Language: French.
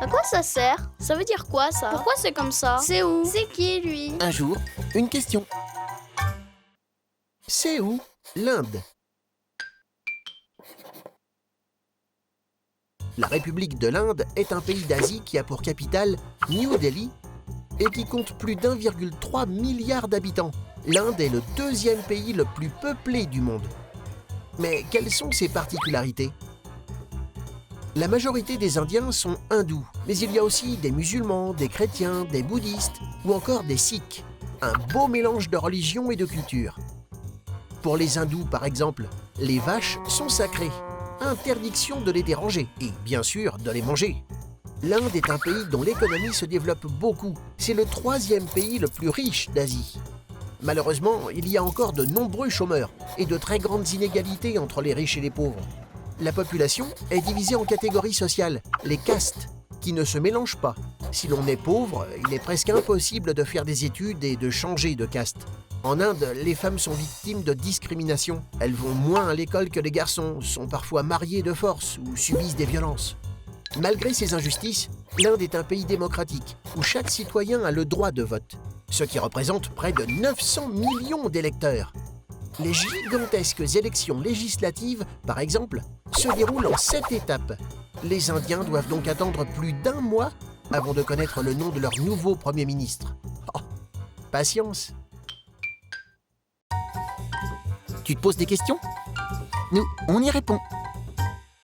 À quoi ça sert? Ça veut dire quoi ça? Pourquoi c'est comme ça? C'est où? C'est qui lui? Un jour, une question. C'est où l'Inde? La République de l'Inde est un pays d'Asie qui a pour capitale New Delhi et qui compte plus d'1,3 milliard d'habitants. L'Inde est le deuxième pays le plus peuplé du monde. Mais quelles sont ses particularités? La majorité des Indiens sont hindous, mais il y a aussi des musulmans, des chrétiens, des bouddhistes ou encore des sikhs. Un beau mélange de religions et de cultures. Pour les hindous, par exemple, les vaches sont sacrées. Interdiction de les déranger et, bien sûr, de les manger. L'Inde est un pays dont l'économie se développe beaucoup. C'est le troisième pays le plus riche d'Asie. Malheureusement, il y a encore de nombreux chômeurs et de très grandes inégalités entre les riches et les pauvres. La population est divisée en catégories sociales, les castes, qui ne se mélangent pas. Si l'on est pauvre, il est presque impossible de faire des études et de changer de caste. En Inde, les femmes sont victimes de discrimination. Elles vont moins à l'école que les garçons, sont parfois mariées de force ou subissent des violences. Malgré ces injustices, l'Inde est un pays démocratique où chaque citoyen a le droit de vote, ce qui représente près de 900 millions d'électeurs. Les gigantesques élections législatives, par exemple, se déroulent en 7 étapes. Les Indiens doivent donc attendre plus d'1 mois avant de connaître le nom de leur nouveau Premier ministre. Oh, patience! Tu te poses des questions? Nous, on y répond.